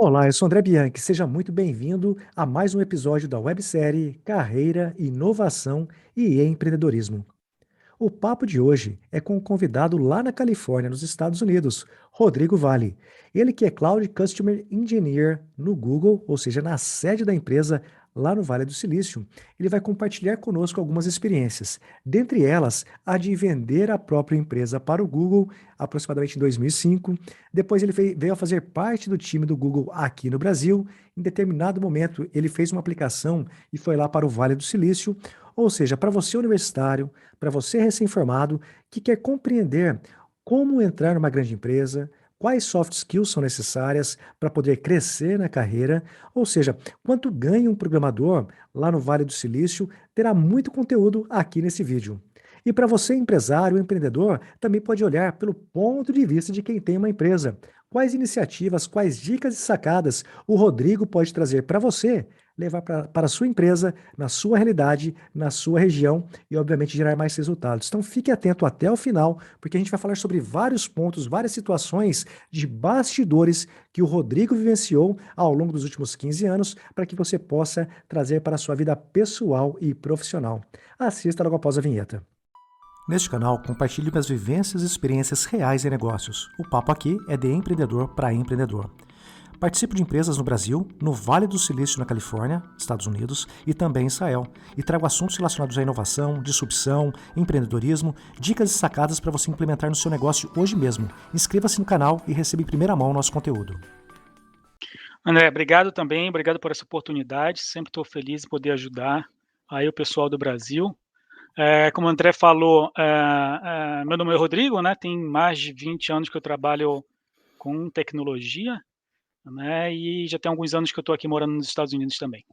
Olá, eu sou André Bianchi. Seja muito bem-vindo a mais um episódio da websérie Carreira, Inovação e Empreendedorismo. O papo de hoje é com um convidado lá na Califórnia, nos Estados Unidos, Rodrigo Vale. Ele que é Cloud Customer Engineer no Google, ou seja, na sede da empresa lá no Vale do Silício. Ele vai compartilhar conosco algumas experiências, dentre elas a de vender a própria empresa para o Google, aproximadamente em 2005. Depois ele veio a fazer parte do time do Google aqui no Brasil. Em determinado momento, ele fez uma aplicação e foi lá para o Vale do Silício. Ou seja, para você universitário, para você recém-formado que quer compreender como entrar numa grande empresa, quais soft skills são necessárias para poder crescer na carreira, ou seja, quanto ganha um programador lá no Vale do Silício, terá muito conteúdo aqui nesse vídeo. E para você, empresário ou empreendedor, também pode olhar pelo ponto de vista de quem tem uma empresa. Quais iniciativas, quais dicas e sacadas o Rodrigo pode trazer para você levar para a sua empresa, na sua realidade, na sua região e, obviamente, gerar mais resultados. Então, fique atento até o final, porque a gente vai falar sobre vários pontos, várias situações de bastidores que o Rodrigo vivenciou ao longo dos últimos 15 anos, para que você possa trazer para a sua vida pessoal e profissional. Assista logo após a vinheta. Neste canal, compartilho minhas vivências e experiências reais em negócios. O papo aqui é de empreendedor para empreendedor. Participo de empresas no Brasil, no Vale do Silício, na Califórnia, Estados Unidos, e também em Israel, e trago assuntos relacionados à inovação, disrupção, empreendedorismo, dicas e sacadas para você implementar no seu negócio hoje mesmo. Inscreva-se no canal e receba em primeira mão o nosso conteúdo. André, obrigado também, obrigado por essa oportunidade. Sempre estou feliz em poder ajudar aí o pessoal do Brasil. Como o André falou, meu nome é Rodrigo, né? Tem mais de 20 anos que eu trabalho com tecnologia, né? E já tem alguns anos que eu estou aqui morando nos Estados Unidos também.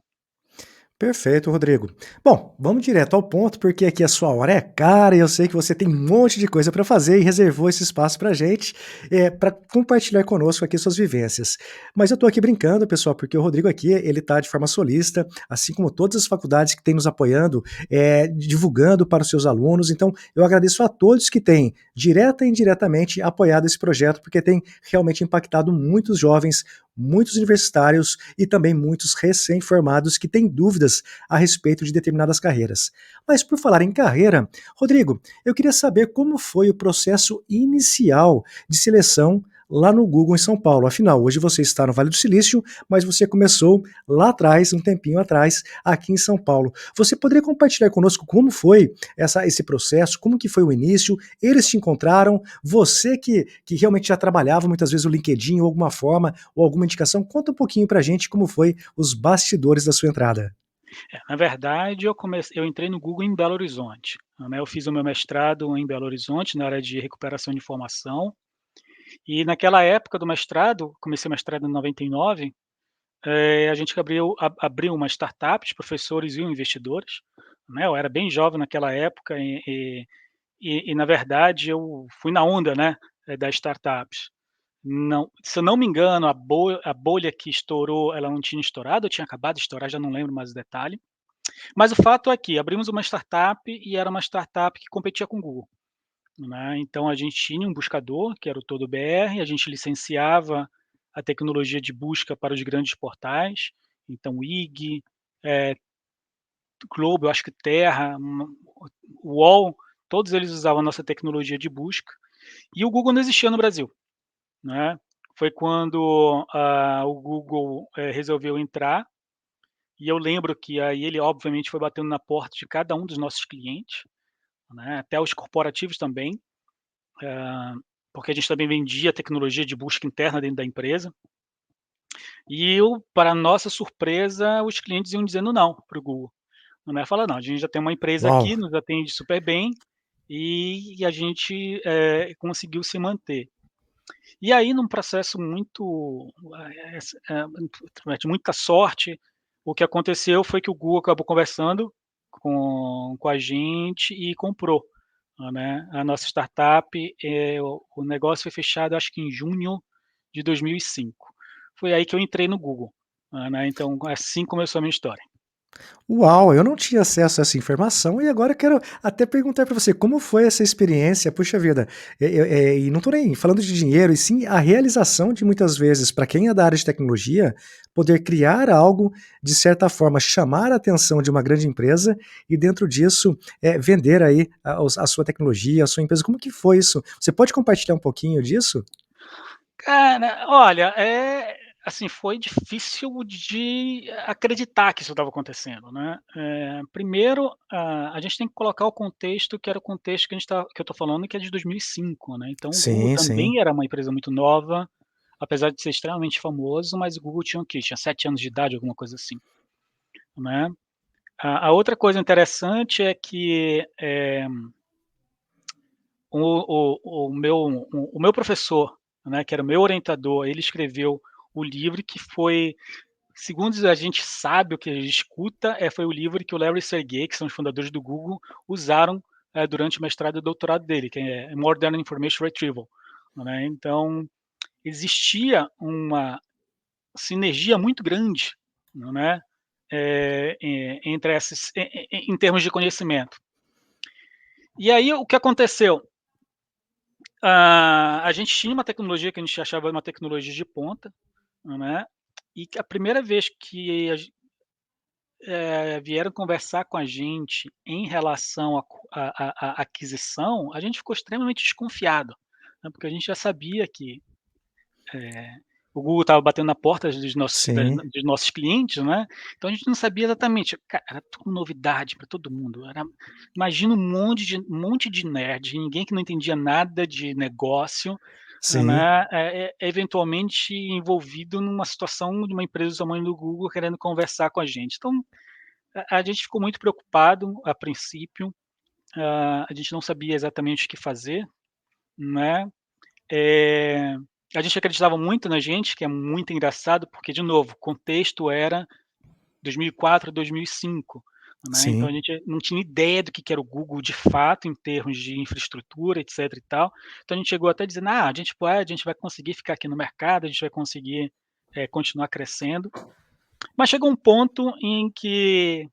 Perfeito, Rodrigo. Bom, vamos direto ao ponto, porque aqui a sua hora é cara e eu sei que você tem um monte de coisa para fazer e reservou esse espaço para gente, para compartilhar conosco aqui suas vivências. Mas eu estou aqui brincando, pessoal, porque o Rodrigo aqui, ele está de forma solista, assim como todas as faculdades que têm nos apoiando, divulgando para os seus alunos. Então, eu agradeço a todos que têm, direta e indiretamente, apoiado esse projeto, porque tem realmente impactado muitos jovens, muitos universitários e também muitos recém-formados que têm dúvidas a respeito de determinadas carreiras. Mas por falar em carreira, Rodrigo, eu queria saber como foi o processo inicial de seleção lá no Google em São Paulo. Afinal, hoje você está no Vale do Silício, mas você começou lá atrás, um tempinho atrás, aqui em São Paulo. Você poderia compartilhar conosco como foi esse processo, como que foi o início, eles te encontraram, você que realmente já trabalhava muitas vezes o LinkedIn ou alguma forma, ou alguma indicação, conta um pouquinho pra gente como foi os bastidores da sua entrada. Na verdade, eu entrei no Google em Belo Horizonte, né? Eu fiz o meu mestrado em Belo Horizonte, na área de recuperação de informação, e naquela época do mestrado, comecei o mestrado em 99. A gente abriu uma startup, os professores e os investidores, né? Eu era bem jovem naquela época e na verdade eu fui na onda, né, das startups. Não, se eu não me engano, a bolha que estourou, ela não tinha estourado, ou tinha acabado de estourar, já não lembro mais o detalhe. Mas o fato é que abrimos uma startup e era uma startup que competia com o Google, né? Então a gente tinha um buscador, que era o Todo BR, a gente licenciava a tecnologia de busca para os grandes portais, então IG, eh, Globo, eu acho que Terra, UOL, todos eles usavam a nossa tecnologia de busca, e o Google não existia no Brasil, né. Foi quando, o Google, resolveu entrar, e eu lembro que aí ele obviamente foi batendo na porta de cada um dos nossos clientes, né, até os corporativos também, porque a gente também vendia tecnologia de busca interna dentro da empresa. E para nossa surpresa, os clientes iam dizendo não para o Google. Não é falar: "Não, a gente já tem uma empresa Uau! aqui, nos atende super bem, e a gente, conseguiu se manter". E aí num processo muito, de muita sorte, o que aconteceu foi que o Google acabou conversando com a gente e comprou, né, a nossa startup. O negócio foi fechado acho que em junho de 2005. Foi aí que eu entrei no Google, né, então assim começou a minha história. Uau, eu não tinha acesso a essa informação e agora eu quero até perguntar para você, como foi essa experiência? Puxa vida, e não estou nem falando de dinheiro, e sim a realização de muitas vezes, para quem é da área de tecnologia, poder criar algo, de certa forma, chamar a atenção de uma grande empresa e dentro disso, vender aí a sua tecnologia, a sua empresa. Como que foi isso? Você pode compartilhar um pouquinho disso? Cara, olha, assim, foi difícil de acreditar que isso estava acontecendo, né. Primeiro, a gente tem que colocar o contexto que era o contexto que eu estou falando, que é de 2005, né, então o Google Sim, sim. também era uma empresa muito nova, apesar de ser extremamente famoso, mas o Google tinha o quê? Tinha 7 anos de idade, alguma coisa assim, né. A outra coisa interessante é que, o meu professor, né, que era o meu orientador, ele escreveu o livro que foi, segundo a gente sabe, o que a gente escuta, foi o livro que o Larry e Sergey, que são os fundadores do Google, usaram, durante o mestrado e doutorado dele, que é Modern Information Retrieval, né. Então, existia uma sinergia muito grande, né, entre esses em termos de conhecimento. E aí o que aconteceu? A gente tinha uma tecnologia que a gente achava uma tecnologia de ponta, né, e que a primeira vez que vieram conversar com a gente em relação à aquisição, a gente ficou extremamente desconfiado, né, porque a gente já sabia que, o Google estava batendo na porta Sim, dos nossos clientes, né, então a gente não sabia exatamente, cara, era tudo novidade para todo mundo, imagina um monte de nerd, ninguém que não entendia nada de negócio, sim, né, eventualmente envolvido numa situação de uma empresa do tamanho do Google querendo conversar com a gente. Então, a gente ficou muito preocupado a princípio, a gente não sabia exatamente o que fazer, né, eh, a gente acreditava muito na gente, que é muito engraçado, porque de novo, o contexto era 2004, 2005, né, então a sim. gente não tinha ideia do que era o Google de fato em termos de infraestrutura, etc e tal, então a gente chegou até dizendo: "Ah, a gente vai conseguir ficar aqui no mercado, a gente vai conseguir, continuar crescendo", mas chegou um ponto em que,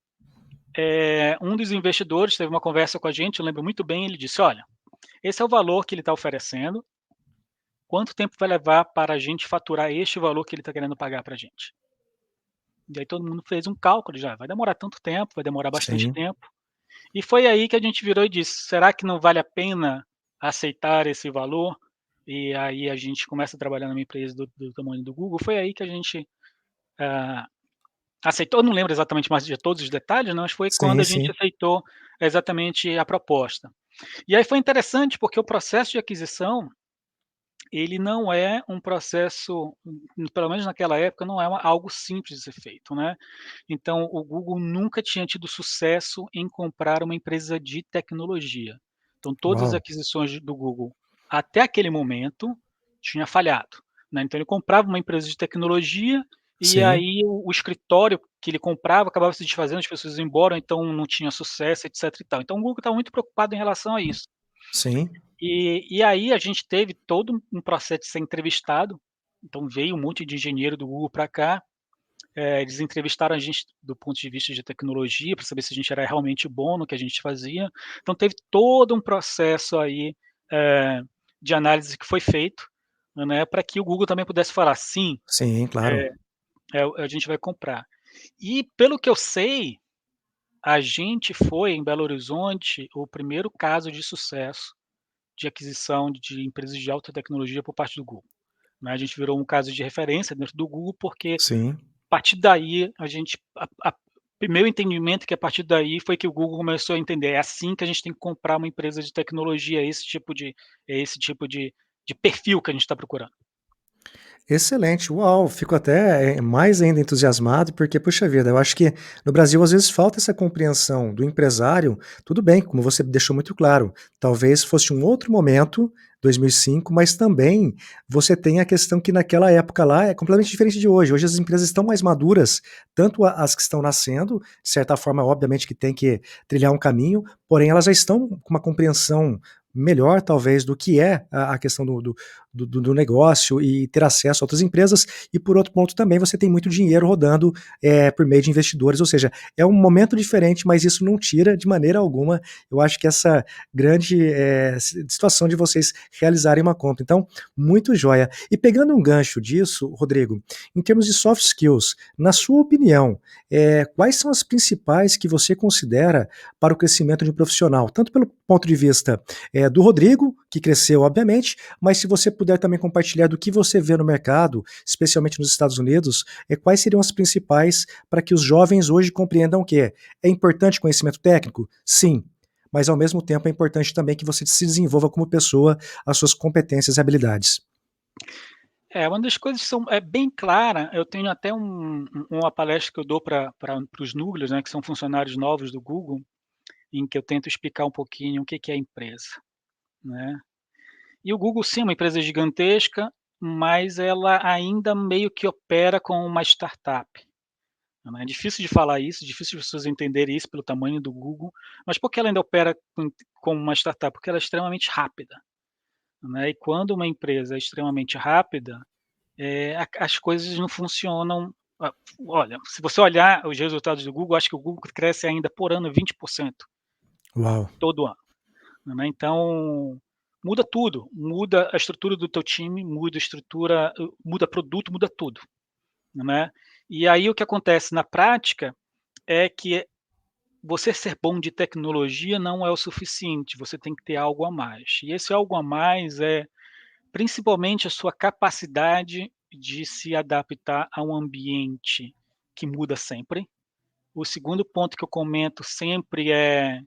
um dos investidores teve uma conversa com a gente, eu lembro muito bem, ele disse: "Olha, esse é o valor que ele está oferecendo, quanto tempo vai levar para a gente faturar este valor que ele está querendo pagar para a gente?". E aí todo mundo fez um cálculo, já vai demorar tanto tempo, vai demorar bastante Sim, tempo. E foi aí que a gente virou e disse: "Será que não vale a pena aceitar esse valor?". E aí a gente começa a trabalhar numa empresa do tamanho do Google, foi aí que a gente, ah, aceitou. Eu não lembro exatamente mais de todos os detalhes, não, mas foi quando sim, a gente sim, aceitou exatamente a proposta. E aí foi interessante, porque o processo de aquisição, ele não é um processo, pelo menos naquela época, não é algo simples de ser feito, né. Então o Google nunca tinha tido sucesso em comprar uma empresa de tecnologia. Então todas as uau, aquisições do Google, até aquele momento, tinha falhado, né. Então ele comprava uma empresa de tecnologia, e sim, aí o escritório que ele comprava acabava se desfazendo, as pessoas iam embora, então não tinha sucesso, etc e tal. Então o Google estava muito preocupado em relação a isso. sim, E aí a gente teve todo um processo de ser entrevistado, então veio um monte de engenheiro do Google para cá, eles entrevistaram a gente do ponto de vista de tecnologia, para saber se a gente era realmente bom no que a gente fazia. Então teve todo um processo aí, eh, de análise que foi feito, né, para que o Google também pudesse falar: "Sim, sim, claro. eh, a gente vai comprar". E pelo que eu sei, a gente foi em Belo Horizonte o primeiro caso de sucesso de aquisição de empresas de alta tecnologia por parte do Google, né. A gente virou um caso de referência dentro do Google, porque Sim. a partir daí a gente a meu entendimento, é que a partir daí foi que o Google começou a entender, é assim que a gente tem que comprar uma empresa de tecnologia, é esse tipo de perfil que a gente está procurando. Excelente, uau, fico até, mais ainda entusiasmado, porque, puxa vida, eu acho que no Brasil às vezes falta essa compreensão do empresário, tudo bem, como você deixou muito claro, talvez fosse um outro momento, 2005, mas também você tem a questão que naquela época lá é completamente diferente de hoje. Hoje as empresas estão mais maduras, tanto as que estão nascendo, de certa forma, obviamente que tem que trilhar um caminho, porém elas já estão com uma compreensão melhor talvez do que é a questão do negócio e ter acesso a outras empresas, e por outro ponto também você tem muito dinheiro rodando por meio de investidores, ou seja, é um momento diferente, mas isso não tira de maneira alguma, eu acho que essa grande situação de vocês realizarem uma compra. Então, muito joia. E pegando um gancho disso, Rodrigo, em termos de soft skills, na sua opinião, quais são as principais que você considera para o crescimento de um profissional? Tanto pelo ponto de vista do Rodrigo, que cresceu, obviamente, mas se você puder também compartilhar do que você vê no mercado, especialmente nos Estados Unidos, quais seriam as principais para que os jovens hoje compreendam o que é importante conhecimento técnico? Sim, mas ao mesmo tempo é importante também que você se desenvolva como pessoa, as suas competências e habilidades. Uma das coisas que são bem clara, eu tenho até uma palestra que eu dou para os núcleos, né, que são funcionários novos do Google, em que eu tento explicar um pouquinho o que que é a empresa, né. E o Google sim, é uma empresa gigantesca, mas ela ainda meio que opera como uma startup, né. É difícil de falar isso, difícil as pessoas entenderem isso pelo tamanho do Google, mas por que ela ainda opera como uma startup? Porque ela é extremamente rápida, né, e quando uma empresa é extremamente rápida, as coisas não funcionam. Olha, se você olhar os resultados do Google, acho que o Google cresce ainda por ano 20% Uau, todo ano, né. Então, muda tudo, muda a estrutura do teu time, muda a estrutura, muda produto, muda tudo, né. E aí o que acontece na prática é que você ser bom de tecnologia não é o suficiente, você tem que ter algo a mais. E esse algo a mais é principalmente a sua capacidade de se adaptar a um ambiente que muda sempre. O segundo ponto que eu comento sempre é: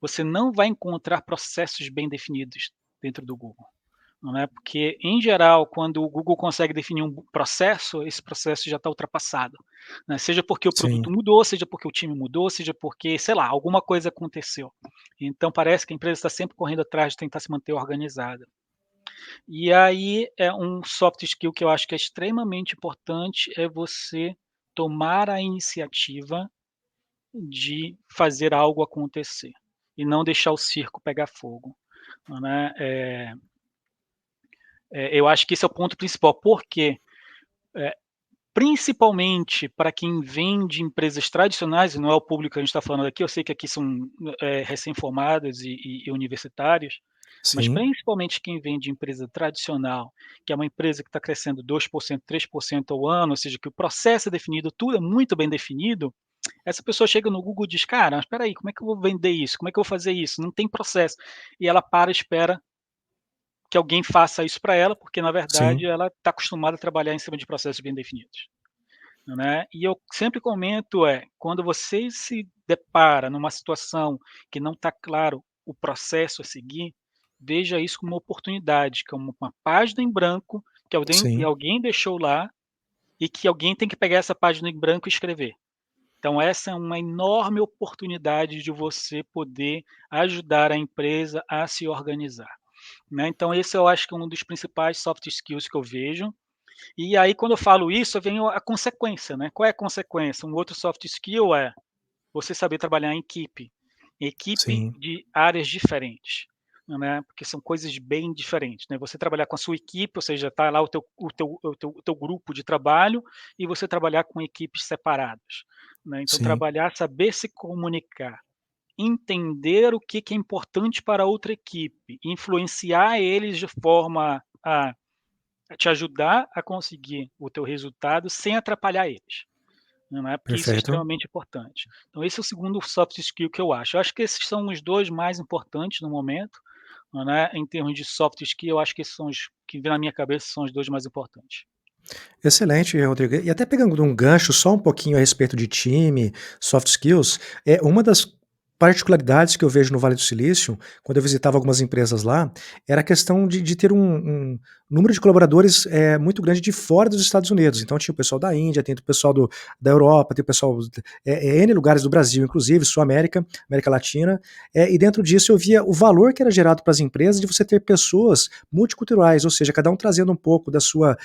você não vai encontrar processos bem definidos dentro do Google, não é, porque, em geral, quando o Google consegue definir um processo, esse processo já está ultrapassado, né, seja porque o sim, produto mudou, seja porque o time mudou, seja porque, sei lá, alguma coisa aconteceu. Então parece que a empresa está sempre correndo atrás de tentar se manter organizada. E aí é um soft skill que eu acho que é extremamente importante, é você tomar a iniciativa de fazer algo acontecer, e não deixar o circo pegar fogo, né. Eu acho que esse é o ponto principal, porque, eh, principalmente para quem vem de empresas tradicionais, e não é o público que a gente está falando aqui, eu sei que aqui são, recém-formados e universitários, mas sim, principalmente quem vem de empresa tradicional, que é uma empresa que está crescendo 2%, 3% ao ano, ou seja, que o processo é definido, tudo é muito bem definido, essa pessoa chega no Google e diz: "Cara, mas espera aí, como é que eu vou vender isso? Como é que eu vou fazer isso? Não tem processo". E ela para e espera que alguém faça isso para ela, porque na verdade sim, ela está acostumada a trabalhar em cima de processos bem definidos, né. E eu sempre comento quando você se depara numa situação que não está claro o processo a seguir, veja isso como uma oportunidade, como uma página em branco que sim, alguém deixou lá e que alguém tem que pegar essa página em branco e escrever. Então essa é uma enorme oportunidade de você poder ajudar a empresa a se organizar, né. Então esse eu acho que é um dos principais soft skills que eu vejo. E aí quando eu falo isso, vem a consequência, né. Qual é a consequência? Um outro soft skill é você saber trabalhar em equipe sim, de áreas diferentes, né, porque são coisas bem diferentes, né. Você trabalhar com a sua equipe, ou seja, tá lá o teu grupo de trabalho, e você trabalhar com equipes separadas, né. Então sim, trabalhar, saber se comunicar, entender o que que é importante para a outra equipe, influenciar eles de forma a te ajudar a conseguir o teu resultado sem atrapalhar eles, não é, porque isso é perfeito. extremamente importante. Então esse é o segundo soft skill que eu acho. Eu acho que esses são os 2 mais importantes no momento, né, em termos de soft skill, eu acho que esses são os que vêm na minha cabeça, são os 2 mais importantes. Excelente, Rodrigo. E até pegando um gancho só um pouquinho a respeito de time, soft skills, uma das particularidades que eu vejo no Vale do Silício, quando eu visitava algumas empresas lá, era a questão de ter um número de colaboradores muito grande de fora dos Estados Unidos. Então tinha o pessoal da Índia, tem o pessoal da Europa, tem o pessoal N lugares do Brasil, inclusive Sul América, América Latina, e dentro disso eu via o valor que era gerado para as empresas de você ter pessoas multiculturais, ou seja, cada um trazendo um pouco da sua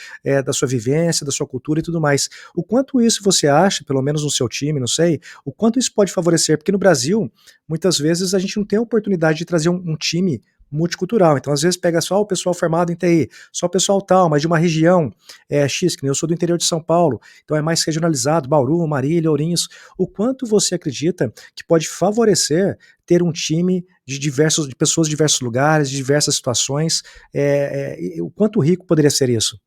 vivência, da sua cultura e tudo mais. O quanto isso você acha, pelo menos no seu time, não sei, o quanto isso pode favorecer? Porque no Brasil, muitas vezes a gente não tem a oportunidade de trazer um time multicultural. Então, às vezes, pega só o pessoal formado em TI, só o pessoal tal, mas de uma região X, que nem eu sou do interior de São Paulo, então é mais regionalizado, Bauru, Marília, Ourinhos. O quanto você acredita que pode favorecer ter um time de pessoas de diversos lugares, de diversas situações, o quanto rico poderia ser isso?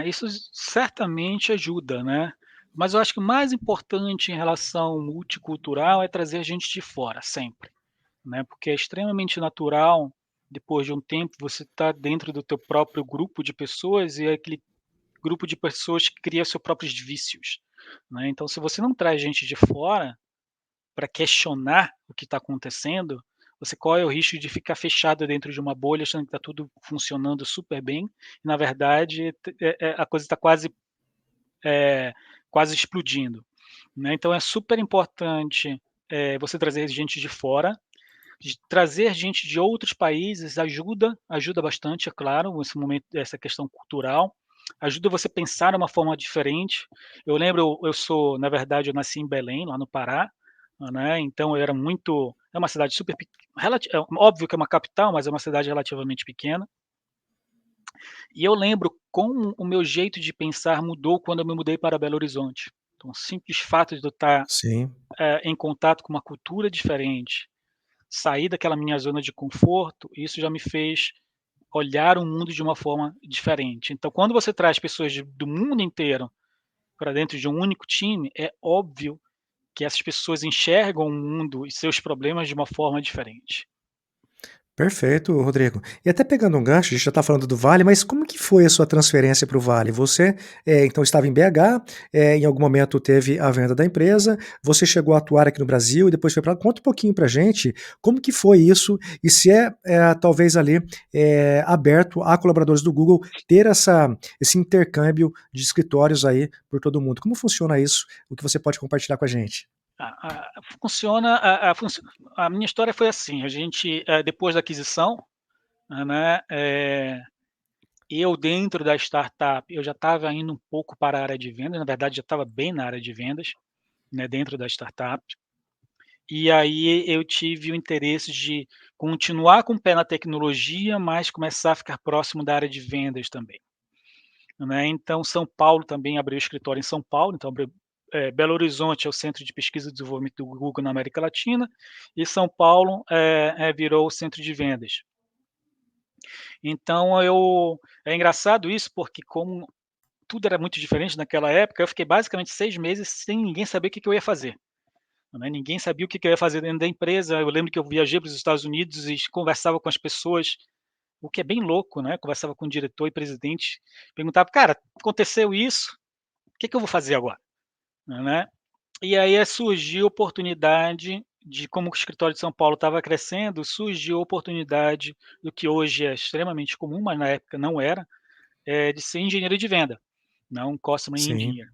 Isso certamente ajuda, né. Mas eu acho que o mais importante em relação multicultural é trazer gente de fora, sempre, né, porque é extremamente natural, depois de um tempo, você estar dentro do teu próprio grupo de pessoas e aquele grupo de pessoas cria seus próprios vícios, né. Então se você não traz gente de fora para questionar o que está acontecendo, você corre o risco de ficar fechado dentro de uma bolha, achando que está tudo funcionando super bem, e na verdade a coisa está quase explodindo, né. Então é super importante, você trazer gente de fora, trazer gente de outros países ajuda bastante, é claro, esse momento essa questão cultural, ajuda você a pensar uma forma diferente. Eu lembro, eu sou na verdade eu nasci em Belém, lá no Pará, né, então eu era muito é uma cidade super óbvio que é uma capital, mas é uma cidade relativamente pequena. E eu lembro como o meu jeito de pensar mudou quando eu me mudei para Belo Horizonte. Então o simples fato de eu estar, Sim. em contato com uma cultura diferente, sair daquela minha zona de conforto, isso já me fez olhar o mundo de uma forma diferente. Então quando você traz pessoas do mundo inteiro para dentro de um único time, é óbvio que essas pessoas enxergam o mundo e seus problemas de uma forma diferente. Perfeito, Rodrigo. E até pegando um gancho, a gente já está falando do Vale, mas como que foi a sua transferência para o Vale? Você, então estava em BH, em algum momento teve a venda da empresa, você chegou a atuar aqui no Brasil e depois foi para lá. Conta um pouquinho pra gente como que foi isso e se talvez ali, aberto a colaboradores do Google ter esse intercâmbio de escritórios aí por todo mundo. Como funciona isso? O que você pode compartilhar com a gente? Funciona a minha história foi assim, a gente, depois da aquisição, né, eu dentro da startup, eu já estava indo um pouco para a área de vendas, na verdade já estava bem na área de vendas, né, dentro da startup. E aí eu tive o interesse de continuar com o pé na tecnologia, mas começar a ficar próximo da área de vendas também, né. Então São Paulo também abriu escritório em São Paulo, então abriu Belo Horizonte é o centro de pesquisa e desenvolvimento do Google na América Latina, e São Paulo, virou o centro de vendas. Então é engraçado isso, porque como tudo era muito diferente naquela época, eu fiquei basicamente 6 meses sem ninguém saber o que que eu ia fazer, né, ninguém sabia o que que eu ia fazer dentro da empresa. Eu lembro que eu viajei para os Estados Unidos e conversava com as pessoas, o que é bem louco, né, conversava com o diretor e presidente, perguntava: "Cara, aconteceu isso, o que que eu vou fazer agora?", né. E aí surgiu a oportunidade de como o escritório de São Paulo estava crescendo, surgiu a oportunidade do que hoje é extremamente comum, mas na época não era, de ser engenheiro de venda, não customer Sim, engineer.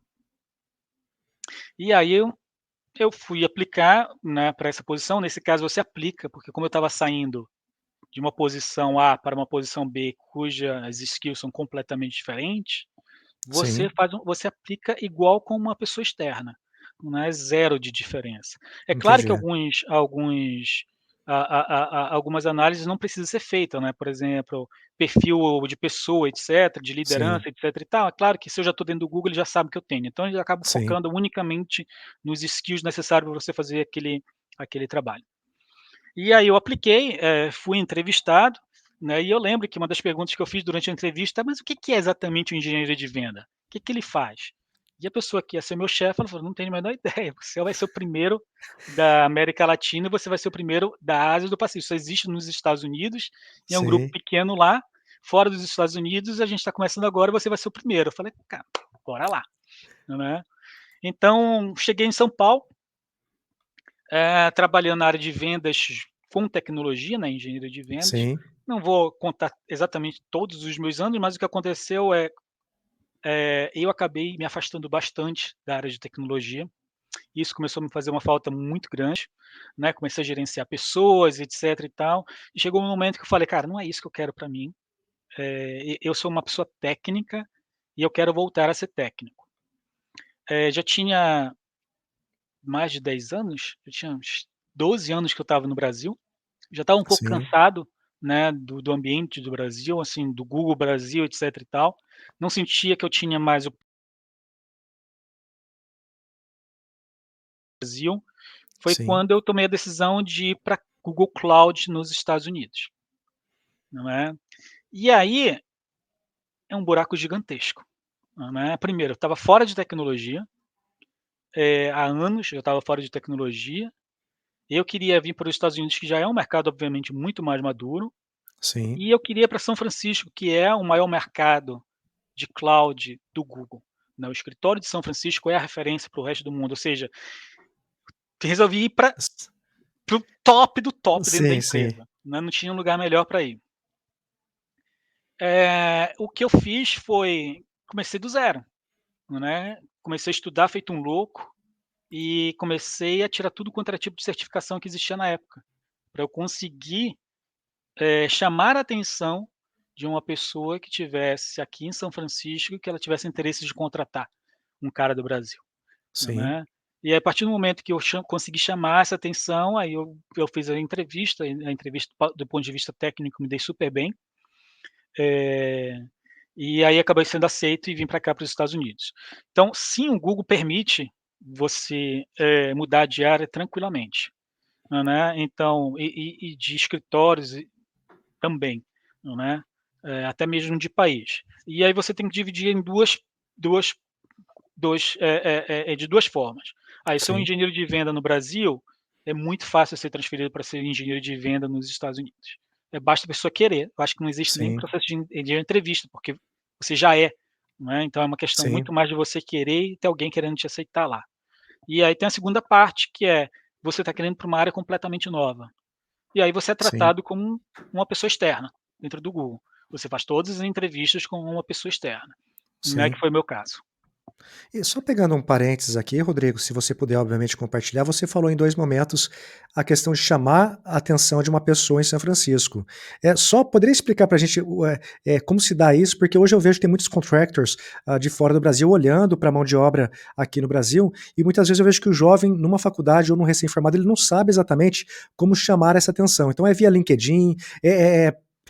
E aí eu fui aplicar, né, para essa posição, nesse caso você aplica, porque como eu estava saindo de uma posição A para uma posição B, cujas skills são completamente diferentes, sim, você aplica igual com uma pessoa externa, não é zero de diferença. É claro que entendi. algumas análises não precisam ser feitas, né, por exemplo, perfil de pessoa, etc, de Sim, liderança, etc e tal. É claro que se eu já estou dentro do Google, ele já sabe o que eu tenho, então eu acabo sim, focando unicamente nos skills necessários para você fazer aquele trabalho. E aí eu apliquei, fui entrevistado, né, e eu lembro que uma das perguntas que eu fiz durante a entrevista: "Mas o que que é exatamente o engenheiro de venda? O que que ele faz?". E a pessoa que ia ser meu chefe, ela falou: "Não tenho a menor ideia, você vai ser o primeiro da América Latina e você vai ser o primeiro da Ásia e do Pacífico, só existe nos Estados Unidos e é um grupo sim. pequeno lá, fora dos Estados Unidos a gente está começando agora e você vai ser o primeiro". Eu falei: "Cara, bora lá", né. Então cheguei em São Paulo, trabalhando na área de vendas com tecnologia, né, engenharia de vendas. Sim, Não vou contar exatamente todos os meus anos, mas o que aconteceu eu acabei me afastando bastante da área de tecnologia. Isso começou a me fazer uma falta muito grande, né, comecei a gerenciar pessoas, etc e tal, e chegou um momento que eu falei: "Cara, não é isso que eu quero para mim, eu sou uma pessoa técnica e eu quero voltar a ser técnico". Já tinha mais de 10 anos, eu tinha uns 12 anos que eu estava no Brasil, Já estava um pouco sim, cansado, né, do ambiente do Brasil, assim, do Google Brasil, etc e tal. Não sentia que eu tinha mais o Brasil. Foi sim, quando eu tomei a decisão de ir pra Google Cloud nos Estados Unidos, não é. E aí, é um buraco gigantesco, não é. Primeiro, eu estava fora de tecnologia, há anos eu estava fora de tecnologia. Eu queria vir para os Estados Unidos, que já é um mercado obviamente muito mais maduro, sim, e eu queria ir pra São Francisco, que é o maior mercado de cloud do Google, né. O escritório de São Francisco é a referência para o resto do mundo, ou seja, resolvi ir para s o top do top dentro da sim, sim, empresa, né, não tinha um lugar melhor para ir. O que eu fiz foi, comecei do zero, né, comecei a estudar feito um louco, e comecei a tirar tudo quanto era tipo de certificação que existia na época, para eu conseguir, chamar a atenção de uma pessoa que tivesse aqui em São Francisco e que ela tivesse interesse de contratar um cara do Brasil, sim, né. E aí, a partir do momento que eu consegui chamar essa atenção, aí eu fiz a entrevista do ponto de vista técnico me dei super bem, eh, e aí acabei sendo aceito e vim para cá, para os Estados Unidos. Então, sim, o Google permite você, mudar de área tranquilamente, né. Então, e de escritórios também, né, até mesmo de país. E aí você tem que dividir em duas 2 de 2 formas. Aí, ser um sim, engenheiro de venda no Brasil, é muito fácil ser transferido para ser engenheiro de venda nos Estados Unidos. Basta a pessoa querer, eu acho que não existe nem sim, processo de entrevista, porque você já é, né, então é uma questão sim, muito mais de você querer e ter alguém querendo te aceitar lá. E aí tem a segunda parte, que é, você está querendo ir para uma área completamente nova. E aí você é sim, tratado como uma pessoa externa, dentro do Google. Você faz todas as entrevistas com uma pessoa externa, né, que sim. foi o meu caso. E só pegando um parênteses aqui, Rodrigo, se você puder, obviamente, compartilhar, você falou em 2 momentos a questão de chamar a atenção de uma pessoa em São Francisco. Só poderia explicar para a gente como se dá isso? Porque hoje eu vejo que tem muitos contractors, de fora do Brasil olhando para a mão de obra aqui no Brasil, e muitas vezes eu vejo que o jovem, numa faculdade ou num recém-formado, ele não sabe exatamente como chamar essa atenção. Então é via LinkedIn,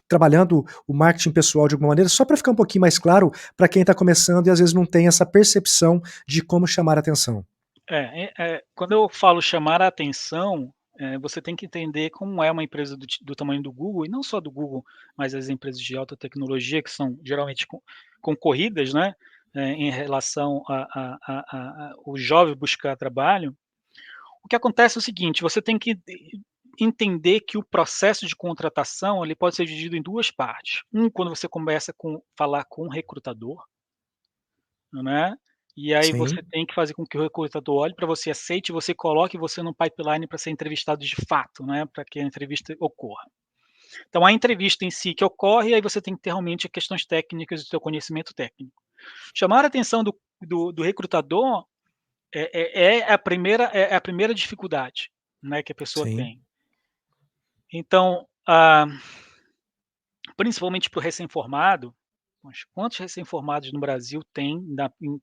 trabalhando o marketing pessoal de alguma maneira, só para ficar um pouquinho mais claro para quem está começando e às vezes não tem essa percepção de como chamar a atenção. Quando eu falo chamar a atenção, você tem que entender como é uma empresa do tamanho do Google, e não só do Google, mas as empresas de alta tecnologia, que são geralmente concorridas, né, em relação a o jovem buscar trabalho. O que acontece é o seguinte, você tem que entender que o processo de contratação, ele pode ser dividido em 2 partes. Quando você começa com falar com o recrutador, né, e aí você Sim, tem que fazer com que o recrutador olhe para você, aceite, você coloque você no pipeline para ser entrevistado de fato, né, para que a entrevista ocorra. Então a entrevista em si que ocorre, aí você tem que ter realmente questões técnicas do seu conhecimento técnico. Chamar a atenção do recrutador é a primeira dificuldade, né, que a pessoa sim, tem. Então, principalmente para o recém-formado, mas quantos recém-formados no Brasil tem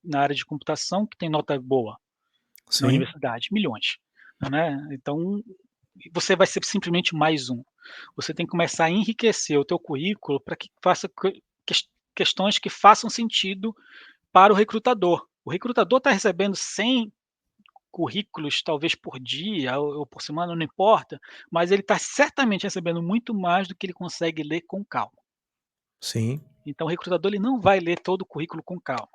na área de computação que tem nota boa na sim, universidade? Milhões, né. Então, você vai ser simplesmente mais um. Você tem que começar a enriquecer o teu currículo para que faça questões que façam sentido para o recrutador. O recrutador está recebendo 100 currículos, talvez por dia ou por semana, não importa, mas ele está certamente recebendo muito mais do que ele consegue ler com calma. sim, Então o recrutador, ele não vai ler todo o currículo com calma.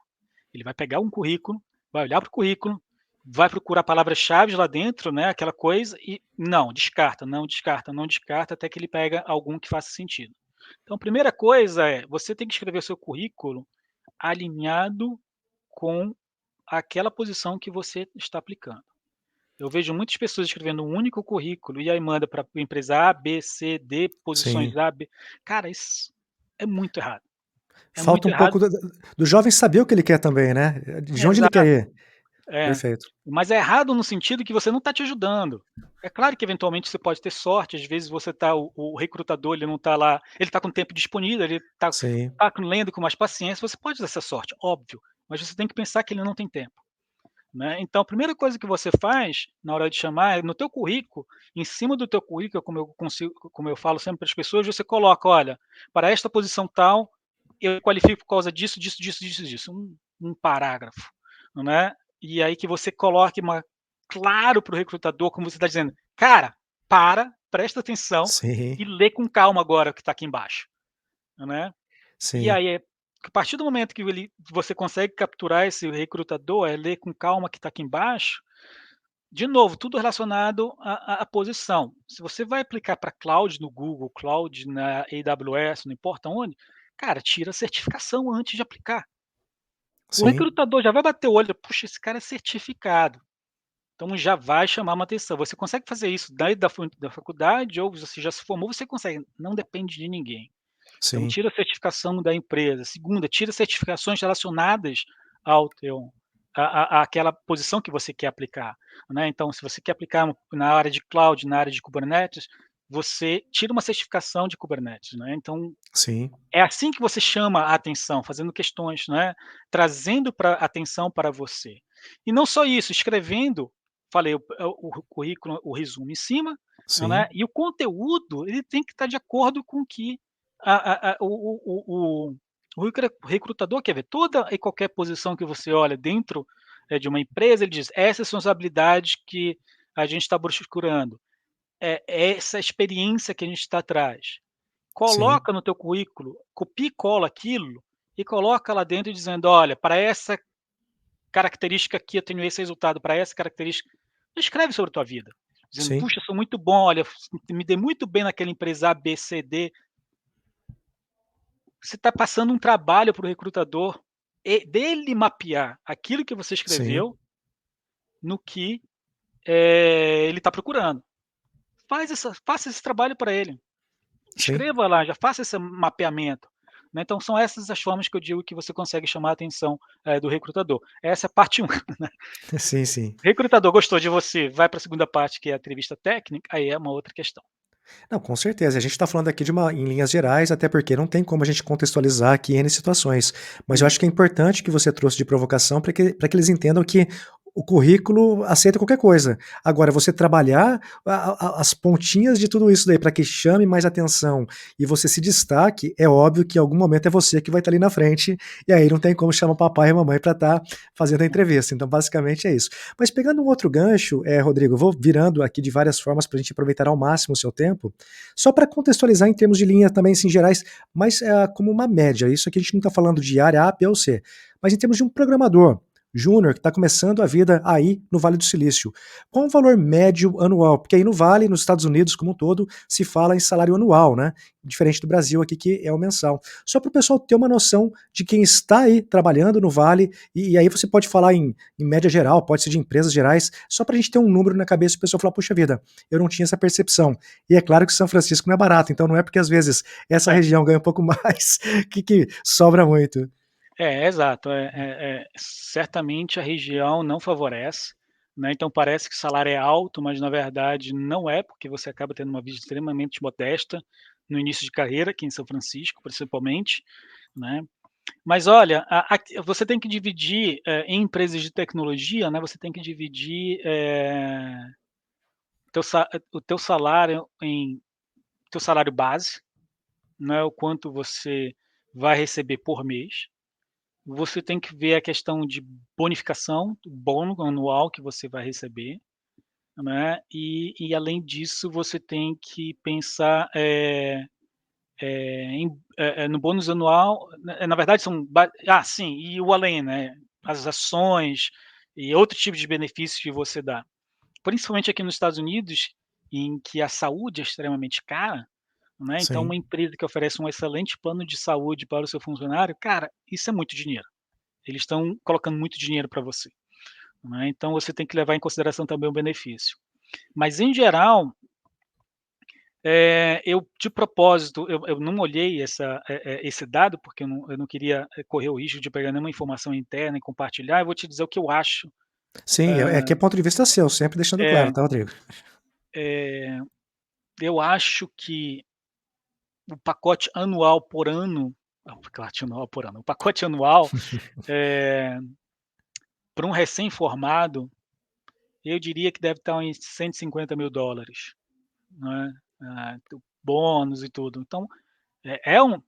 Ele vai pegar um currículo, vai olhar para o currículo, vai procurar palavras-chaves lá dentro, né, aquela coisa, e não, descarta, não descarta, não descarta, até que ele pega algum que faça sentido. Então a primeira coisa é, você tem que escrever o seu currículo alinhado com aquela posição que você está aplicando. Eu vejo muitas pessoas escrevendo um único currículo e aí manda para empresa A, B, C, D, sim. posições A, B. Cara, isso é muito errado. É Falta muito um errado. pouco do jovem saber o que ele quer também, né, de onde ele quer Exato. ir. É. Perfeito. Mas é errado no sentido que você não está te ajudando. É claro que eventualmente você pode ter sorte, às vezes você tá o recrutador, ele não está lá, ele está com tempo disponível, ele está Sim, tá lendo com mais paciência, você pode ter essa sorte, óbvio, mas você tem que pensar que ele não tem tempo. né. Então a primeira coisa que você faz na hora de chamar é no teu currículo, em cima do teu currículo, como eu falo sempre para as pessoas, você coloca: "Olha, para esta posição tal, eu qualifico por causa disso, disso, disso, disso, disso", um parágrafo, né. E aí que você coloque claro para o recrutador, como você está dizendo: "Cara, presta atenção Sim, e lê com calma agora o que está aqui embaixo", né. E sim, aí, a partir do momento que você consegue capturar esse recrutador, ler com calma o que está aqui embaixo, de novo, tudo relacionado à posição. Se você vai aplicar para cloud no Google, cloud na AWS, não importa onde, cara, tira a certificação antes de aplicar. O sim, recrutador já vai bater o olho: "Puxa, esse cara é certificado", então já vai chamar uma atenção. Você consegue fazer isso daí da faculdade ou você já se formou, você consegue, não depende de ninguém. Então sim, tira a certificação da empresa. Segunda, tira certificações relacionadas ao teu àquela posição que você quer aplicar, né. Então se você quer aplicar na área de cloud, na área de Kubernetes, você tira uma certificação de Kubernetes, né. Então sim, é assim que você chama a atenção, fazendo questões, né, trazendo para atenção para você. E não só isso, escrevendo, falei o currículo, o resumo em cima, né, sim, e o conteúdo ele tem que estar de acordo com o que a o recrutador quer ver. Toda e qualquer posição que você olha dentro, de uma empresa, ele diz: "Essas são as habilidades que a gente está procurando, é essa experiência que a gente está atrás". sim, Coloca no teu currículo, copia e cola aquilo, e coloca lá dentro dizendo: "Olha, para essa característica aqui eu tenho esse resultado, para essa característica", escreve sobre a tua vida, dizendo: sim, "Puxa, sou muito bom, olha, me dei muito bem naquela empresa A, B, C, D". Você está passando um trabalho para o recrutador, dele mapear aquilo que você sim, escreveu no que, ele está procurando. Faça esse trabalho para ele. sim. Escreva lá, já faça esse mapeamento, né. Então são essas as formas que eu digo que você consegue chamar a atenção, do recrutador. Essa é a parte 1. Sim, sim. Recrutador gostou de você, vai para a segunda parte, que é a entrevista técnica, aí é uma outra questão. Não, com certeza. A gente está falando aqui de uma em linhas gerais, até porque não tem como a gente contextualizar aqui N situações. Mas eu Uhum. acho que é importante que você trouxe de provocação para que eles entendam que o currículo aceita qualquer coisa. Agora, você trabalhar as pontinhas de tudo isso daí para que chame mais atenção e você se destaque, é óbvio que em algum momento é você que vai estar ali na frente, e aí não tem como chamar papai e mamãe para estar fazendo a entrevista. Então, basicamente é isso. Mas pegando um outro gancho, Rodrigo, eu vou virando aqui de várias formas para a gente aproveitar ao máximo o seu tempo. Só para contextualizar em termos de linha também, assim, gerais, mas como uma média, isso aqui a gente não está falando de área A, B ou C, mas em termos de um programador júnior que está começando a vida aí no Vale do Silício. Qual o valor médio anual? Porque aí no Vale, nos Estados Unidos como um todo, se fala em salário anual, né? Diferente do Brasil aqui, que é o mensal. Só para o pessoal ter uma noção de quem está aí trabalhando no Vale, e aí você pode falar em média geral, pode ser de empresas gerais, só para a gente ter um número na cabeça e o pessoal falar, puxa vida, eu não tinha essa percepção. E é claro que São Francisco não é barato, então não é porque às vezes essa É, região ganha um pouco mais que sobra muito. exato, certamente a região não favorece, né, então parece que o salário é alto, mas na verdade não é, porque você acaba tendo uma vida extremamente modesta no início de carreira, aqui em São Francisco, principalmente, né. Mas olha, você tem que dividir, em empresas de tecnologia, né, você tem que dividir, o teu salário em teu salário base, né, o quanto você vai receber por mês. Você tem que ver a questão de bonificação, o bônus anual que você vai receber, né, e além disso você tem que pensar, no bônus anual, na verdade são sim, e o além, né, as ações e outros tipos de benefícios que você dá. Principalmente aqui nos Estados Unidos, em que a saúde é extremamente cara, né, então uma Sim, empresa que oferece um excelente plano de saúde para o seu funcionário, cara, isso é muito dinheiro. Eles estão colocando muito dinheiro para você, né, então você tem que levar em consideração também o benefício. Mas em geral, eu de propósito, eu não olhei esse dado, porque eu não queria, correr o risco de pegar nenhuma informação interna e compartilhar, eu vou te dizer o que eu acho. sim, é que é ponto de vista seu, sempre deixando claro, É, tá, Rodrigo? eh, eu acho que o pacote anual por ano, o pacote anual por ano, o pacote anual, eh, para um recém-formado, eu diria que deve estar uns $150.000, né, bônus e tudo. Então,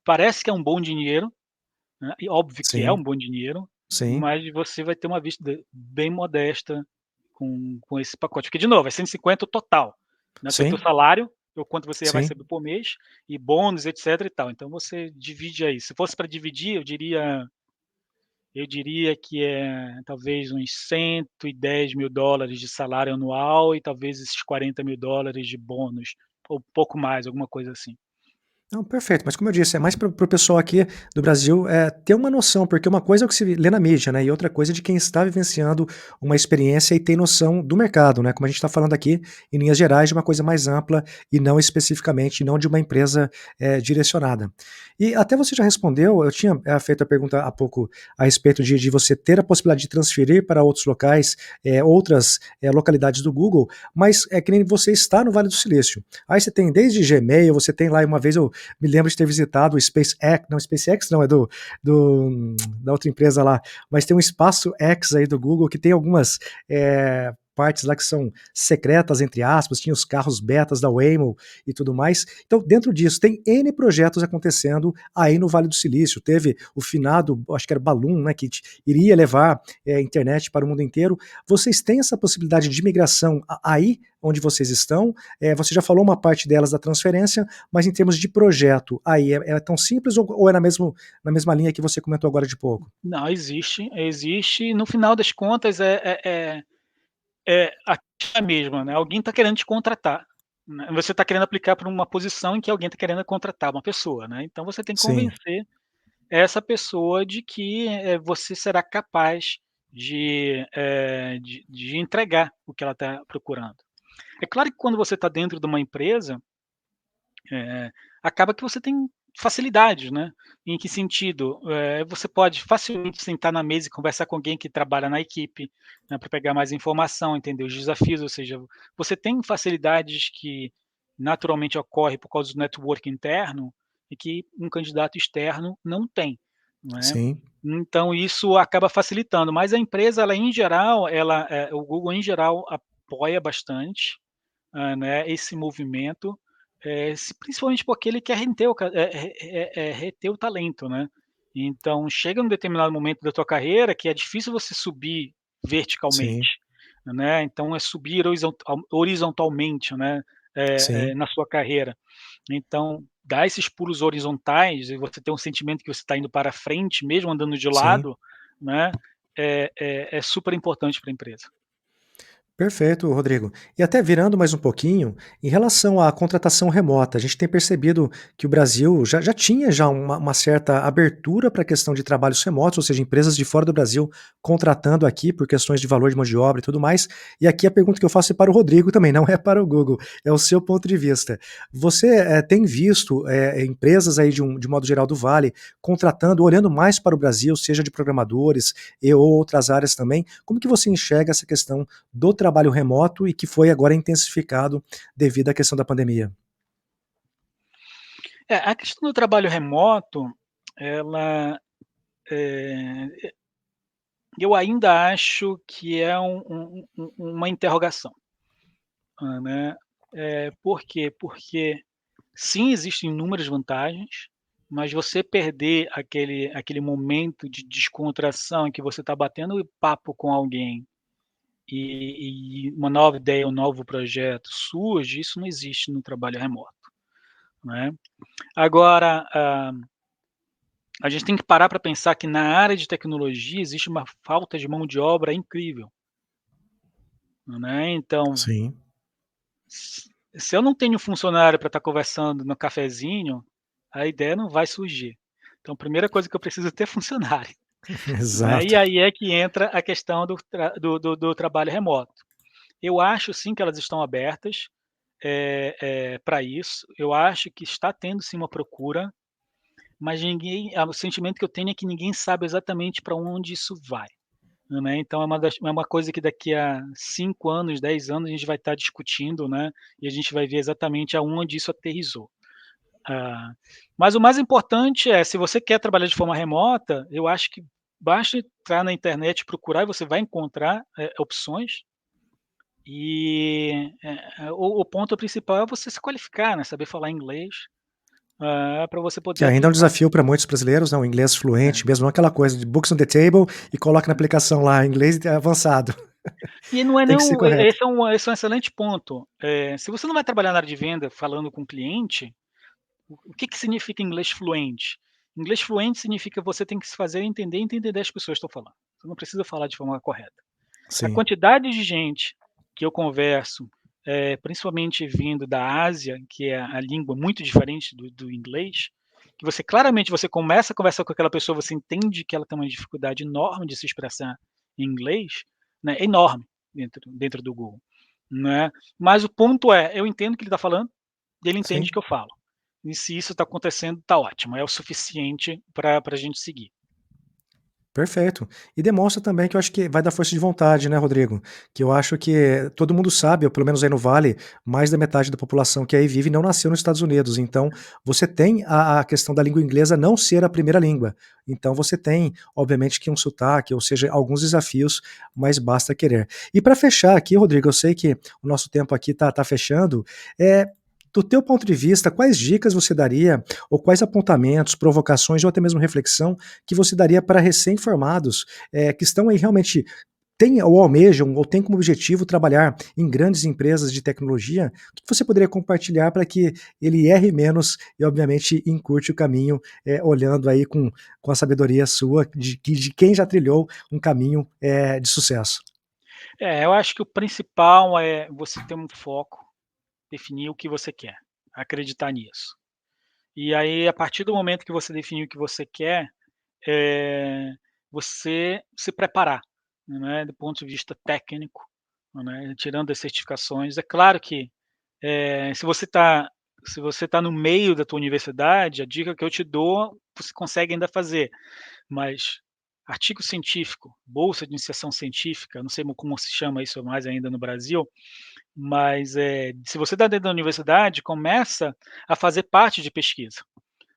parece que é um bom dinheiro, né, e óbvio que é Sim, um bom dinheiro, sim, mas você vai ter uma vista bem modesta com esse pacote, porque de novo, é 150 o total, né, foi teu sim, salário, o quanto você vai sim. receber por mês, e bônus, etc e tal, então você divide aí, se fosse para dividir, eu diria que é talvez uns $110.000 de salário anual e talvez esses $40.000 de bônus, ou pouco mais, alguma coisa assim. Não, perfeito, mas como eu disse, é mais para o pessoal aqui do Brasil, ter uma noção, porque uma coisa é o que se lê na mídia, né, e outra coisa é de quem está vivenciando uma experiência e tem noção do mercado, né, como a gente está falando aqui, em linhas gerais, de uma coisa mais ampla e não especificamente, não de uma empresa, direcionada. E até você já respondeu, eu tinha, feito a pergunta há pouco a respeito de você ter a possibilidade de transferir para outros locais, outras, localidades do Google, mas é que nem você está no Vale do Silício. Aí você tem desde Gmail, você tem lá, uma vez eu me lembro de ter visitado o SpaceX não, é da outra empresa lá, mas tem um espaço X aí do Google que tem algumas partes lá que são secretas, entre aspas, tinha os carros betas da Waymo e tudo mais. Então, dentro disso, tem N projetos acontecendo aí no Vale do Silício. Teve o finado, acho que era Balloon, né, que iria levar internet para o mundo inteiro. Vocês têm essa possibilidade de migração aí onde vocês estão? Você já falou uma parte delas da transferência, mas em termos de projeto, aí é tão simples ou é na mesma linha que você comentou agora de pouco? Não, existe, no final das contas a mesma, né, alguém está querendo te contratar, né, você está querendo aplicar para uma posição em que alguém está querendo contratar uma pessoa, né, então você tem que Sim, convencer essa pessoa de que, você será capaz de entregar o que ela está procurando. É claro que quando você está dentro de uma empresa, acaba que você tem facilidades, né. Em que sentido? Você pode facilmente sentar na mesa e conversar com alguém que trabalha na equipe, né, para pegar mais informação, entender os desafios, ou seja, você tem facilidades que naturalmente ocorrem por causa do network interno e que um candidato externo não tem, né. sim, Então isso acaba facilitando, mas a empresa ela em geral, o Google em geral apoia bastante, né, esse movimento, principalmente porque ele quer reter o talento, né. Então chega num determinado momento da tua carreira que é difícil você subir sim, verticalmente, né, então é subir horizontalmente, né, sim, na sua carreira. Então, dar esses pulos horizontais e você ter um sentimento que você está indo para frente, mesmo andando de sim. lado, né, é super importante para a empresa. Perfeito, Rodrigo. E até virando mais um pouquinho, em relação à contratação remota, a gente tem percebido que o Brasil já tinha já uma certa abertura para a questão de trabalhos remotos, ou seja, empresas de fora do Brasil contratando aqui por questões de valor de mão de obra e tudo mais. E aqui a pergunta que eu faço é para o Rodrigo também, não é para o Google, é o seu ponto de vista. Você tem visto empresas aí de modo geral do Vale contratando, olhando mais para o Brasil, seja de programadores ou outras áreas também? Como que você enxerga essa questão do trabalho remoto e que foi agora intensificado devido à questão da pandemia? A questão do trabalho remoto, ela, eh, eu ainda acho que é uma interrogação, né. Por quê? Porque sim, existem inúmeras vantagens, mas você perder aquele momento de descontração em que você está batendo papo com alguém e uma nova ideia, um novo projeto surge, isso não existe no trabalho remoto, né. Agora, a gente tem que parar para pensar que na área de tecnologia existe uma falta de mão de obra incrível, né, então, Sim, se eu não tenho funcionário para estar conversando no cafezinho, a ideia não vai surgir. Então a primeira coisa que eu preciso é ter funcionário, né, e exato. aí é que entra a questão do trabalho remoto. Eu acho sim que elas estão abertas, pra isso, eu acho que está tendo sim uma procura, mas o sentimento que eu tenho é que ninguém sabe exatamente para onde isso vai, né, então é uma coisa que daqui a 5 anos, 10 anos a gente vai estar discutindo, né, e a gente vai ver exatamente aonde isso aterrissou. Ah, mas o mais importante é, se você quer trabalhar de forma remota, eu acho que Basta entrar na internet e procurar e você vai encontrar, opções, e, o ponto principal é você se qualificar, né, saber falar inglês, para você Que poder ainda é um aplicar. desafio para muitos brasileiros, né, o inglês É. fluente mesmo, não aquela coisa de books on the table e coloca na aplicação lá, inglês avançado. E não é Tem nem que ser um correto. esse é um excelente ponto. Se você não vai trabalhar na área de venda falando com o cliente, o que que significa inglês fluente? Inglês fluente significa você tem que se fazer entender e entender as pessoas estão falando. Você não precisa falar de forma correta. A Sim, quantidade de gente que eu converso, principalmente vindo da Ásia, que é a língua muito diferente do inglês, que você claramente você começa a conversar com aquela pessoa, você entende que ela tem uma dificuldade enorme de se expressar em inglês, né, enorme dentro do Google, né. Mas o ponto é, eu entendo o que ele está falando, e ele entende o sim. que eu falo. E se isso está acontecendo, está ótimo, é o suficiente para a gente seguir. Perfeito. E demonstra também que eu acho que vai dar força de vontade, né, Rodrigo? Que eu acho que todo mundo sabe, ou pelo menos aí no Vale, mais da metade da população que aí vive não nasceu nos Estados Unidos. Então, você tem a questão da língua inglesa não ser a primeira língua. Então, você tem, obviamente, que um sotaque, ou seja, alguns desafios, mas basta querer. E para fechar aqui, Rodrigo, eu sei que o nosso tempo aqui tá fechando. É, do teu ponto de vista, quais dicas você daria, ou quais apontamentos, provocações, ou até mesmo reflexão que você daria para recém-formados, que estão aí realmente têm ou almejam ou têm como objetivo trabalhar em grandes empresas de tecnologia, o que você poderia compartilhar para que ele erre menos e obviamente encurte o caminho, olhando aí com a sabedoria sua de quem já trilhou um caminho, de sucesso? Eu acho que o principal é você ter um foco, definir o que você quer, acreditar nisso. E aí, a partir do momento que você definiu o que você quer, eh, você se preparar, né, do ponto de vista técnico, né, tirando as certificações. É claro que, se você tá no meio da tua universidade, a dica que eu te dou, você consegue ainda fazer, mas artigo científico, bolsa de iniciação científica, não sei como se chama isso mais ainda no Brasil, mas, se você está dentro da universidade, começa a fazer parte de pesquisa,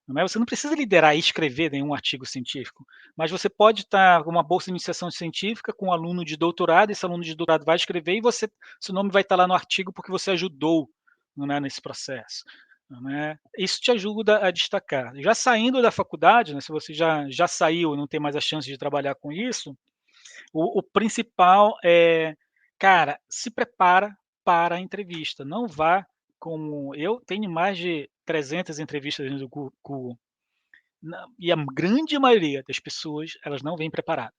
não é, você não precisa liderar e escrever nenhum artigo científico, mas você pode estar com uma bolsa de iniciação científica com um aluno de doutorado, esse aluno de doutorado vai escrever e seu nome vai estar lá no artigo, porque você ajudou, não é, nesse processo, não é. Isso te ajuda a destacar. Já saindo da faculdade, né, se você já saiu e não tem mais a chance de trabalhar com isso, o principal é, cara, se prepara para a entrevista, não vá como eu tenho mais de 300 entrevistas dentro do Google, e a grande maioria das pessoas, elas não vêm preparadas.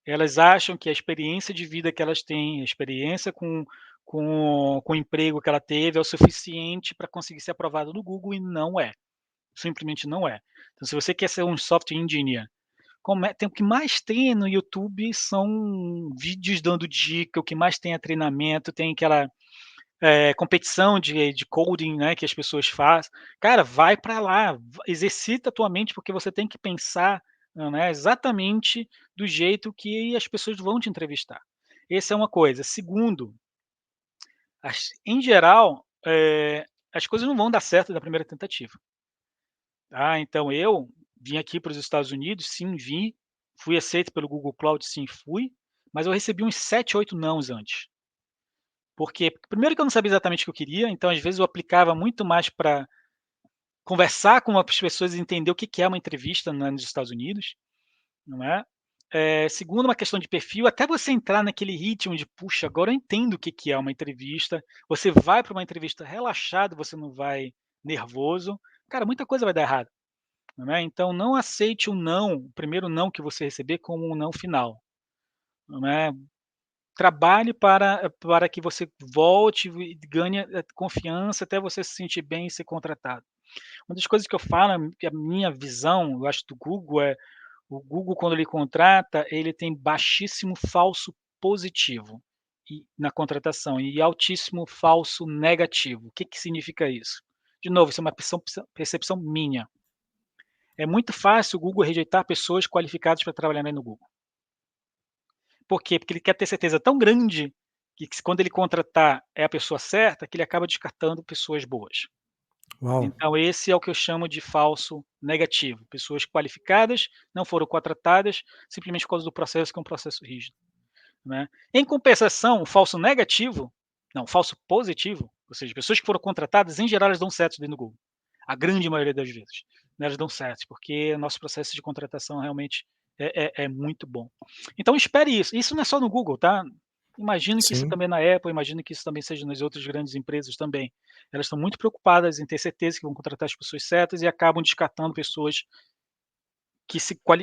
Elas acham que a experiência de vida que elas têm, a experiência com o emprego que ela teve é o suficiente para conseguir ser aprovado no Google e não é, simplesmente não é. Então se você quer ser um software engineer, o que mais tem no YouTube são vídeos dando dica, o que mais tem é treinamento, tem aquela, competição de coding, né, que as pessoas fazem. Cara, vai para lá, exercita a tua mente, porque você tem que pensar, né, exatamente do jeito que as pessoas vão te entrevistar. Essa é uma coisa. Segundo, em geral, as coisas não vão dar certo da primeira tentativa. Então eu vim aqui para os Estados Unidos, sim, vim, fui aceito pelo Google Cloud, sim, fui, mas eu recebi uns 7, 8 nãos antes. Porque primeiro que eu não sabia exatamente o que eu queria, então às vezes eu aplicava muito mais para conversar com as pessoas e entender o que que é uma entrevista, né, nos Estados Unidos, não é. Segundo, uma questão de perfil, até você entrar naquele ritmo de: "Puxa, agora eu entendo o que que é uma entrevista", você vai para uma entrevista relaxado, você não vai nervoso, cara, muita coisa vai dar errado. Não é? Então não aceite o não, o primeiro não que você receber como um não final, não é? Trabalhe para que você volte e ganhe, confiança até você se sentir bem e ser contratado. Uma das coisas que eu falo, que a minha visão, eu acho, do Google é, o Google quando ele contrata, ele tem baixíssimo falso positivo na contratação e altíssimo falso negativo. O que que significa isso? De novo, isso é uma percepção minha. É muito fácil o Google rejeitar pessoas qualificadas para trabalharem no Google. Por quê? Porque ele quer ter certeza tão grande que quando ele contratar é a pessoa certa, que ele acaba descartando pessoas boas. Uau, Então esse é o que eu chamo de falso negativo, pessoas qualificadas não foram contratadas simplesmente por causa do processo, que é um processo rígido, né. Em compensação, o falso negativo não, o falso positivo, ou seja, pessoas que foram contratadas, em geral, elas dão certo dentro do Google, a grande maioria das vezes, né, elas dão certo, porque o nosso processo de contratação realmente é muito bom. Então espere isso, isso não é só no Google, tá. Imagino que isso sim. também é na Apple, imagino que isso também seja nas outras grandes empresas também. Elas estão muito preocupadas em ter certeza que vão contratar as pessoas certas e acabam descartando pessoas que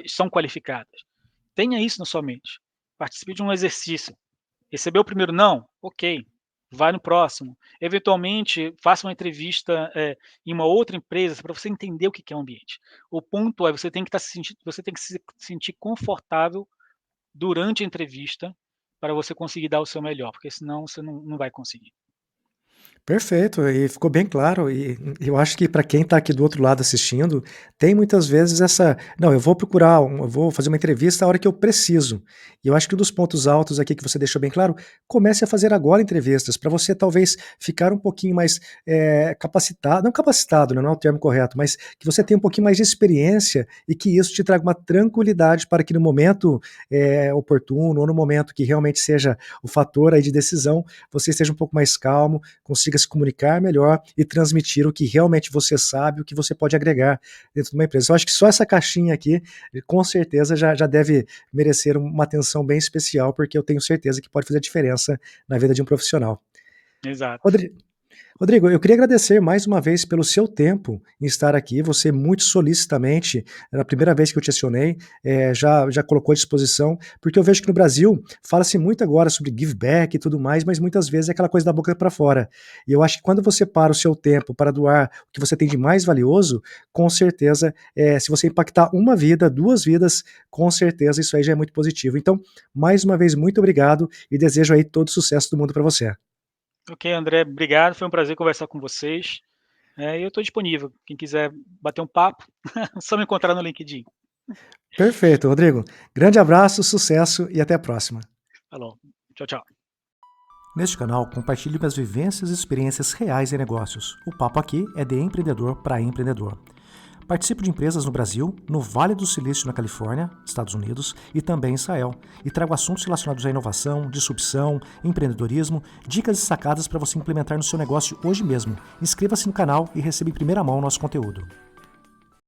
são qualificadas. Tenha isso na sua mente. Participe de um exercício. Recebeu o primeiro não? Ok, vai no próximo. Eventualmente, faça uma entrevista, em uma outra empresa para você entender o que é o ambiente. O ponto é, você tem que se sentir confortável durante a entrevista, para você conseguir dar o seu melhor, porque senão você não vai conseguir. Perfeito, e ficou bem claro, e eu acho que para quem está aqui do outro lado assistindo, tem muitas vezes essa: "Não, eu vou fazer uma entrevista a hora que eu preciso". E eu acho que um dos pontos altos aqui que você deixou bem claro, comece a fazer agora entrevistas, para você talvez ficar um pouquinho mais, capacitado, não capacitado, né, não é o termo correto, mas que você tenha um pouquinho mais de experiência e que isso te traga uma tranquilidade para que no momento, oportuno ou no momento que realmente seja o fator aí de decisão, você esteja um pouco mais calmo, consiga se comunicar melhor e transmitir o que realmente você sabe, o que você pode agregar dentro de uma empresa. Eu acho que só essa caixinha aqui, com certeza, já deve merecer uma atenção bem especial, porque eu tenho certeza que pode fazer diferença na vida de um profissional. Exato. Rodri Rodrigo, eu queria agradecer mais uma vez pelo seu tempo em estar aqui. Você muito solicitamente, era a primeira vez que eu te acionei, já colocou à disposição, porque eu vejo que no Brasil fala-se muito agora sobre give back e tudo mais, mas muitas vezes é aquela coisa da boca para fora. E eu acho que quando você para o seu tempo para doar o que você tem de mais valioso, com certeza, se você impactar uma vida, 2 vidas, com certeza isso aí já é muito positivo. Então, mais uma vez, muito obrigado e desejo aí todo o sucesso do mundo para você. Ok, André, obrigado, foi um prazer conversar com vocês, e eu estou disponível, quem quiser bater um papo, é só me encontrar no LinkedIn. Perfeito, Rodrigo. Grande abraço, sucesso e até a próxima. Falou, tchau, tchau. Neste canal, compartilho minhas vivências e experiências reais em negócios. O papo aqui é de empreendedor para empreendedor. Participo de empresas no Brasil, no Vale do Silício, na Califórnia, Estados Unidos, e também em Israel, e trago assuntos relacionados à inovação, disrupção, empreendedorismo, dicas e sacadas para você implementar no seu negócio hoje mesmo. Inscreva-se no canal e receba em primeira mão nosso conteúdo.